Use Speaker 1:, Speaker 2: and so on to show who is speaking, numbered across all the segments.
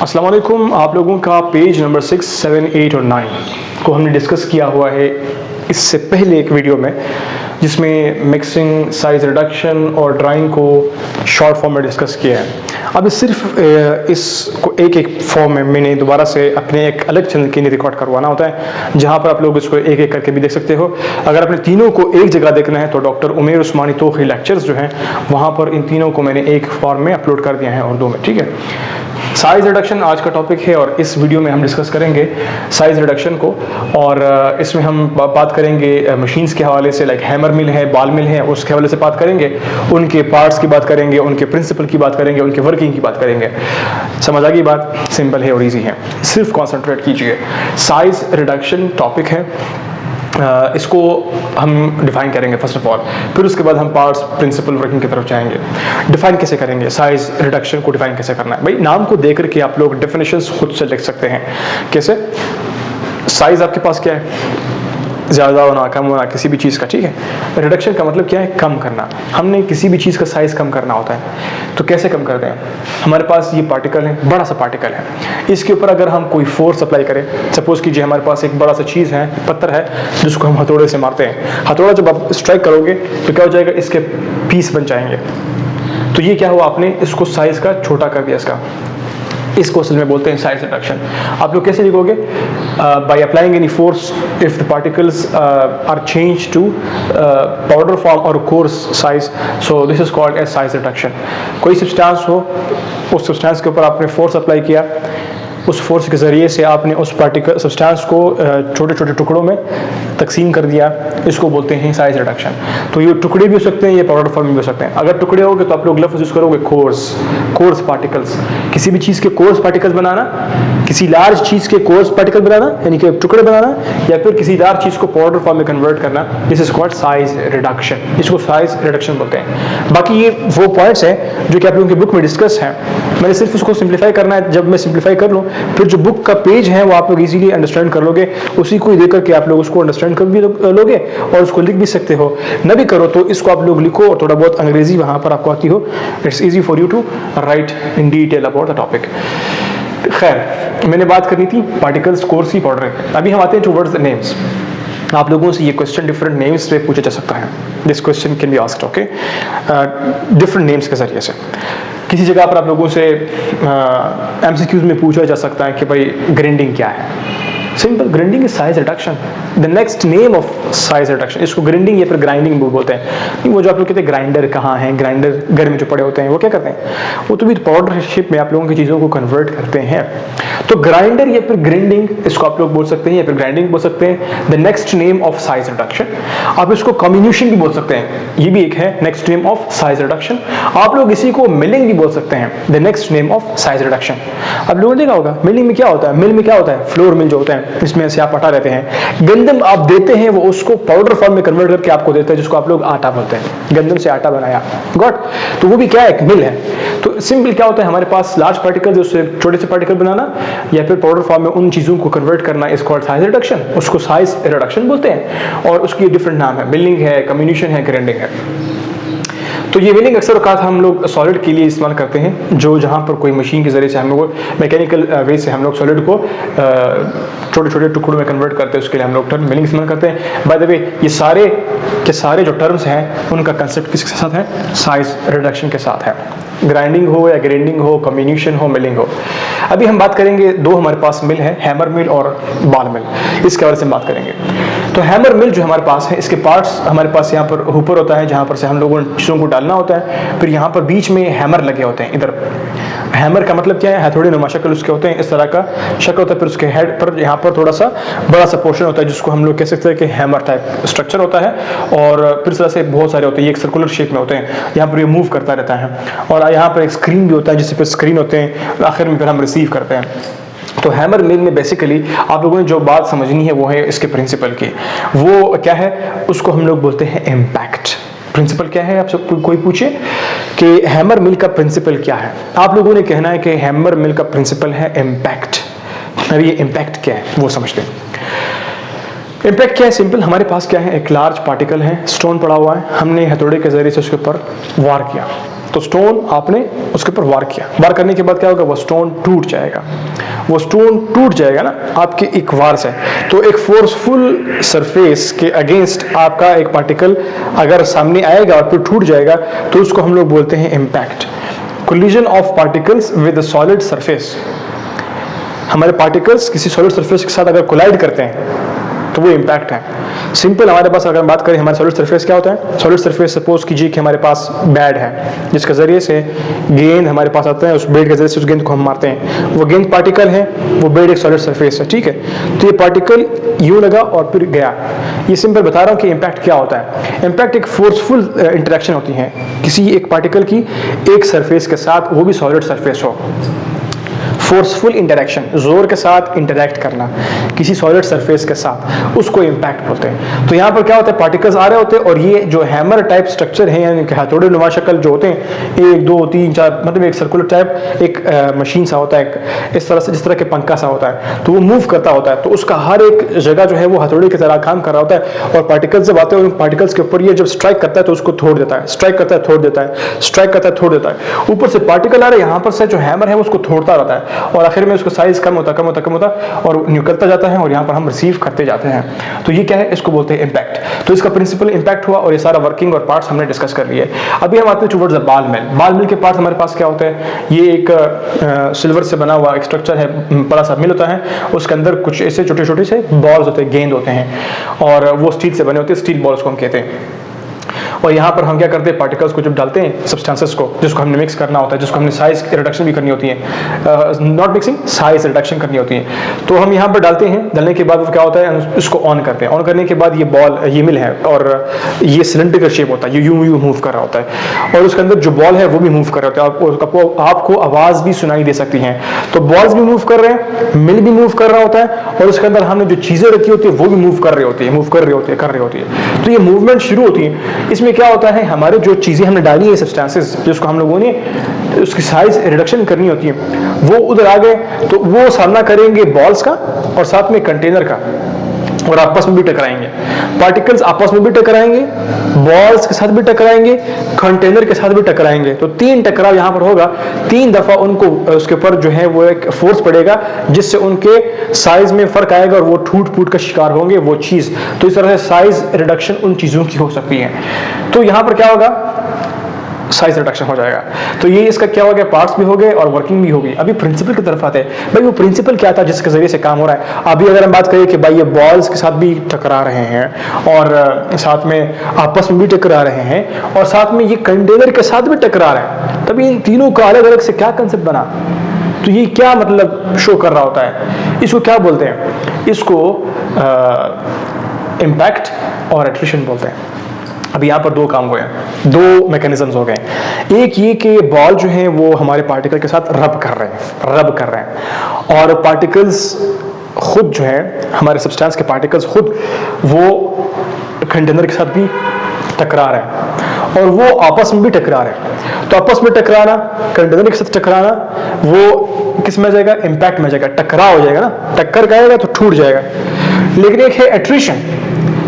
Speaker 1: अस्सलाम वालेकुम। आप लोगों का पेज नंबर 6, 7, 8 और 9 को हमने डिस्कस किया हुआ है इससे पहले एक वीडियो में, जिसमें मिक्सिंग, साइज रिडक्शन और ड्राइंग को शॉर्ट फॉर्म में डिस्कस किया है। अब सिर्फ इसको एक एक फॉर्म में मैंने दोबारा से अपने एक अलग चैनल के लिए रिकॉर्ड करवाना होता है, जहां पर आप लोग इसको एक एक करके भी देख सकते हो। अगर अपने तीनों को एक जगह देखना है तो डॉक्टर उमेर उस्मानी तोखी लेक्चर्स जो हैं वहां पर इन तीनों को मैंने एक फॉर्म में अपलोड कर दिया है उर्दू में, ठीक है। साइज रिडक्शन आज का टॉपिक है और इस वीडियो में हम डिस्कस करेंगे साइज रिडक्शन को, और इसमें हम बात करेंगे मशीन्स के हवाले से, लाइक हैमर मिल है, बॉल मिल है, उसके हवाले से बात करेंगे, उनके पार्ट्स की बात करेंगे, उनके प्रिंसिपल की बात करेंगे, उनके वर्किंग की बात करेंगे। समझ आ गई बात? सिंपल है और ईजी है, सिर्फ कॉन्सेंट्रेट कीजिए। साइज रिडक्शन टॉपिक है, इसको हम डिफाइन करेंगे फर्स्ट ऑफ ऑल, फिर उसके बाद हम पार्ट्स, प्रिंसिपल, वर्किंग की तरफ जाएंगे। डिफाइन कैसे करेंगे साइज रिडक्शन को? डिफाइन कैसे करना है भाई? नाम को देख करके आप लोग डेफिनेशंस खुद से लिख सकते हैं। कैसे? साइज आपके पास क्या है? ज़्यादा होना, कम होना किसी भी चीज़ का, ठीक है। रिडक्शन का मतलब क्या है? कम करना। हमने किसी भी चीज़ का साइज कम करना होता है, तो कैसे कम करते हैं? हमारे पास ये पार्टिकल है, बड़ा सा पार्टिकल है, इसके ऊपर अगर हम कोई फोर्स अप्लाई करें, सपोज कीजिए हमारे पास एक बड़ा सा चीज़ है, पत्थर है, जिसको हम हथौड़े से मारते हैं। हथौड़ा जब आप स्ट्राइक करोगे तो क्या हो जाएगा? इसके पीस बन जाएंगे। तो ये क्या हुआ? आपने इसको साइज का छोटा कर दिया इसका। इसको असल में बोलते हैं साइज रिडक्शन। आप लोग कैसे लिखोगे? By applying any force if the particles are change to powder form और coarse size, so this is called as size reduction. कोई सब्सटेंस हो, उस सब्सटेंस के ऊपर आपने फोर्स अप्लाई किया, उस फोर्स के ज़रिए से आपने उस पार्टिकल सब्सटेंस को छोटे छोटे टुकड़ों में तकसीम कर दिया, इसको बोलते हैं साइज रिडक्शन। तो ये टुकड़े भी हो सकते हैं, ये पाउडर फॉर्म भी हो सकते हैं। अगर टुकड़े हो गए तो आप लोग लफ्ज़ यूज़ करोगे कोर्स पार्टिकल्स। किसी भी चीज़ के कोर्स पार्टिकल्स बनाना, किसी लार्ज चीज़ के कोर्स पार्टिकल बनाना यानी कि टुकड़े बनाना, या फिर किसी लार्ज चीज़ को पाउडर फॉर्म में कन्वर्ट करना, this is called size reduction. इसको साइज रिडक्शन बोलते हैं। बाकी ये वो पॉइंट्स हैं जो कि आप लोगों की बुक में डिस्कस हैं, मैंने सिर्फ उसको सिंप्लीफाई करना है। जब मैं सिंप्लीफाई कर लूँ, फिर जो बुक का पेज है वो आप लोग इजीली अंडरस्टैंड कर लोगे, उसी को ही देख करके आप लोग उसको अंडरस्टैंड कर भी लोगे और उसको लिख भी सकते हो। न भी करो तो इसको आप लोग लिखो, और थोड़ा बहुत अंग्रेजी वहां पर आपको आती हो, it's easy for you to write in detail about the topic. खैर, मैंने बात करनी थी पार्टिकल्स, कोर्स की, पाउडर। अभी हम आते हैं टुवर्ड्स द नेम्स। आप लोगों से ये क्वेश्चन डिफरेंट नेम्स पे पूछा जा सकता है। This question can be asked, okay, different names के जरिए से। किसी जगह पर आप लोगों से एमसीक्यूज में पूछा जा सकता है कि भाई ग्राइंडिंग क्या है? Simple, grinding is size reduction, the next name of size reduction. इसको ग्राइंडिंग या फिर ग्राइंडिंग बोलते हैं। वो जो आप लोग कहते हैं ग्राइंडर कहाँ है, ग्राइंडर घर में जो पड़े होते हैं, वो क्या करते हैं? वो तो भी पाउडर शेप में आप लोगों की चीज़ों को कन्वर्ट करते हैं। तो ग्राइंडर या फिर ग्राइंडिंग, इसको आप लोग बोल सकते हैं, या फिर ग्राइंडिंग बोल सकते हैं, the next name of size reduction. आप इसको कम्युनिशन भी बोल सकते हैं, ये भी एक है next name of size reduction. आप लोग इसी को मिलिंग भी बोल सकते हैं, the next name of size reduction. आप लोगों ने देखा होगा मिलिंग में क्या होता है? मिल में क्या होता है? फ्लोर मिल जो होता है, इसमें से आप आटा लेते हैं, गंदम आप देते हैं, वो उसको पाउडर फॉर्म में कन्वर्ट करके आपको देता है, जिसको आप लोग आटा बोलते हैं। गंदम से आटा बनाया, गॉट? तो वो भी क्या है? एक मिल है। तो सिंपल क्या होता है? हमारे पास लार्ज पार्टिकल, उससे छोटे से पार्टिकल बनाना या फिर पाउडर फॉर्म में उन चीजों को कन्वर्ट करना, इज कॉल्ड साइज रिडक्शन। उसको साइज रिडक्शन बोलते हैं, और उसकी डिफरेंट नाम है, मिलिंग है, कम्युनिशन है, ग्राइंडिंग है। तो ये मिलिंग अक्सर औकात हम लोग सॉलिड के लिए इस्तेमाल करते हैं, जो जहाँ पर कोई मशीन के जरिए से हम लोग मैकेनिकल वे से हम लोग सॉलिड को छोटे छोटे टुकड़ों में कन्वर्ट करते हैं, उसके लिए हम लोग टर्म मिलिंग इस्तेमाल करते हैं। बाय द वे, ये सारे के सारे जो टर्म्स हैं उनका कंसेप्ट किसके साथ है? साइज रिडक्शन के साथ है। ग्राइंडिंग हो या ग्राइंडिंग हो, कम्युनिशन हो, मिलिंग हो। अभी हम बात करेंगे, दो हमारे पास मिल है, हैमर मिल और बॉल मिल, इसके बारे में बात करेंगे। तो हैमर मिल जो हमारे पास है, इसके पार्ट्स हमारे पास यहाँ पर हुपर होता है, जहाँ पर से हम लोगों ने चीज़ों को डालना होता है, फिर यहाँ पर बीच में हैमर लगे होते हैं। इधर हैमर का मतलब क्या है? हथौड़े नुमा शक्ल उसके होते हैं, इस तरह का शक्ल होता है। फिर उसके हेड पर यहाँ पर थोड़ा सा बड़ा सा पोर्शन होता है, जिसको हम लोग कह सकते हैं कि हैमर टाइप स्ट्रक्चर होता है, और फिर इस तरह से बहुत सारे होते हैं, ये एक सर्कुलर शेप में होते हैं, यहाँ पर ये मूव करता रहता है, और यहाँ पर एक स्क्रीन भी होता है, जिससे फिर स्क्रीन होते हैं, आखिर में फिर हम रिसीव करते हैं। तो हैमर मिल में बेसिकली आप लोगों ने जो बात समझनी है वो है इसके प्रिंसिपल की। वो क्या है? उसको हम लोग बोलते हैं इम्पैक्ट। प्रिंसिपल क्या है? आपसे कोई पूछे कि हैमर मिल का प्रिंसिपल क्या है, आप लोगों ने कहना है कि हैमर मिल का प्रिंसिपल है इम्पैक्ट। अब ये इम्पैक्ट क्या है वो समझते हैं। इम्पैक्ट क्या है? सिंपल, हमारे पास क्या है, एक लार्ज पार्टिकल है, स्टोन पड़ा हुआ है, हमने हथौड़े के जरिए से उसके ऊपर वार किया, तो स्टोन आपने उसके ऊपर वार किया, वार करने के बाद क्या होगा, वो स्टोन टूट जाएगा, वो स्टोन टूट जाएगा ना आपके एक वार से। तो एक फोर्सफुल सरफेस के अगेंस्ट आपका एक पार्टिकल अगर सामने आएगा और फिर टूट जाएगा, तो उसको हम लोग बोलते हैं impact. Collision of particles with solid surface, हमारे पार्टिकल्स किसी सॉलिड सरफेस के साथ अगर कोलाइड करते हैं तो वो इम्पैक्ट है। सिंपल, हमारे पास अगर बात करें हमारे सॉलिड सरफेस क्या होता है, सॉलिड सरफेस सपोज कीजिए कि हमारे पास बैट है, जिसके जरिए से गेंद हमारे पास आता है, उस बैट के जरिए से उस गेंद को हम मारते हैं, वो गेंद पार्टिकल है, वो बैट एक सॉलिड सरफेस है, ठीक है। तो ये पार्टिकल यूं लगा और फिर गया, ये सिंपल बता रहा हूँ कि इम्पैक्ट क्या होता है। इम्पैक्ट एक फोर्सफुल इंटरेक्शन होती है किसी एक पार्टिकल की एक सरफेस के साथ, वो भी सॉलिड सरफेस हो। फोर्सफुल इंटरेक्शन, जोर के साथ इंटरेक्ट करना किसी सॉलिड सरफेस के साथ, उसको इम्पैक्ट बोलते हैं। तो यहाँ पर क्या होता है, पार्टिकल्स आ रहे होते हैं और ये जो हैमर टाइप स्ट्रक्चर है, यानी कि हथौड़े नुमा शक्ल जो होते हैं, 1 2 3 4, मतलब एक सर्कुलर टाइप एक मशीन सा होता है, इस तरह से, जिस तरह के पंखा सा होता है, तो वो मूव करता होता है, तो उसका हर एक जगह जो है वो हथौड़े की तरह काम कर रहा होता है, और पार्टिकल्स जब आते हैं उन पार्टिकल्स के ऊपर ये जब स्ट्राइक करता है तो उसको तोड़ देता है, स्ट्राइक करता है तोड़ देता है, स्ट्राइक करता है तोड़ देता है, ऊपर से पार्टिकल आ रहे हैं, यहाँ पर से जो हैमर है वो उसको तोड़ता रहता है, और आखिर में उसका साइज कम होता और निकलता जाता है, और यहाँ पर हम रिसीव करते जाते हैं। तो ये क्या है, इसको बोलते हैं इम्पैक्ट। तो इसका प्रिंसिपल इम्पैक्ट हुआ, और ये सारा वर्किंग और पार्ट्स हमने डिस्कस कर लिए। अभी हम आते हैं towards the ball mill. Ball mill के पार्ट्स हमारे पास क्या होते हैं, ये एक सिल्वर से बना हुआ एक स्ट्रक्चर है, बड़ा सा मिल होता है, उसके अंदर कुछ ऐसे छोटे छोटे से बॉल्स होते हैं, गेंद होते हैं, और वो स्टील से बने होते हैं, स्टील बॉल्स को हम कहते हैं। और यहाँ पर हम क्या करते हैं, पार्टिकल्स को जब डालते हैं, सब्सटेंसेस को, जिसको हमने मिक्स करना होता है, जिसको हमने साइज रिडक्शन भी करनी होती है, नॉट मिक्सिंग, साइज रिडक्शन करनी होती है, तो हम यहाँ पर डालते हैं। डालने के बाद वो क्या होता है, इसको ऑन करते हैं। ऑन करने के बाद ये बॉल, ये मिल है, और ये सिलेंड्रिकल शेप होता है, ये यूं यूं मूव कर रहा होता है, और उसके अंदर जो बॉल है वो भी मूव कर रहा होता है, आपको आवाज भी सुनाई दे सकती है। तो बॉल्स भी मूव कर रहे हैं, मिल भी मूव कर रहा होता है, और उसके अंदर हमने जो चीजें रखी होती है वो भी मूव कर रही होती है, कर रही होती है। तो ये मूवमेंट शुरू होती है। इसमें क्या होता है, हमारे जो चीजें हमने डाली है, सब्सटेंसेस, जिसको हम लोगों ने उसकी साइज रिडक्शन करनी होती है, वो उधर आ गए, तो वो सामना करेंगे बॉल्स का और साथ में कंटेनर का, और आपस में भी टकराएंगे। पार्टिकल्स आपस में भी टकराएंगे, बॉल्स के साथ भी टकराएंगे, कंटेनर के साथ भी टकराएंगे। तो 3 टकराव यहां पर होगा, 3 दफा उनको उसके ऊपर जो है वो एक फोर्स पड़ेगा, जिससे उनके साइज में फर्क आएगा और वो टूट फूट का शिकार होंगे वो चीज। तो इस तरह से साइज रिडक्शन उन चीजों की हो सकती है। तो यहां पर क्या होगा, साइज रिडक्शन हो जाएगा। तो ये इसका क्या हो गया, पार्ट्स भी हो गए और वर्किंग भी हो गई। अभी प्रिंसिपल की तरफ आते हैं। भाई वो प्रिंसिपल क्या था जिसके जरिए से काम हो रहा है। अभी अगर हम बात करें कि भाई ये बॉल्स के साथ भी टकरा रहे हैं, और साथ में आपस में भी टकरा रहे हैं, और साथ में ये कंटेनर के साथ भी टकरा रहे हैं, तभी इन तीनों का अलग अलग से क्या कंसेप्ट बना। तो ये क्या मतलब शो कर रहा होता है, इसको क्या बोलते हैं, इसको इम्पैक्ट और एट्रिशन बोलते हैं। अभी यहाँ पर 2 काम हुए, 2 मैकेनिज्म्स हो गए। एक ये कि बॉल जो है वो हमारे पार्टिकल के साथ रब कर रहे हैं, और पार्टिकल्स खुद जो है, हमारे सब्सटेंस के पार्टिकल्स खुद वो कंटेनर के साथ भी टकरा रहे हैं, और वो आपस में भी टकरा रहे हैं। तो आपस में टकराना, कंटेनर के साथ टकराना, वो किस में जाएगा, इम्पैक्ट में जाएगा, टकराव हो जाएगा ना, टक्कर खाएगा तो टूट जाएगा। लेकिन एक है एट्रिशन,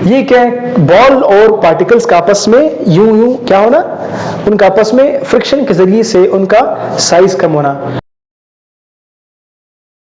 Speaker 1: ये क्या है, बॉल और पार्टिकल्स का आपस में यूं क्या होना, उनका आपस में फ्रिक्शन के जरिए से उनका साइज कम होना।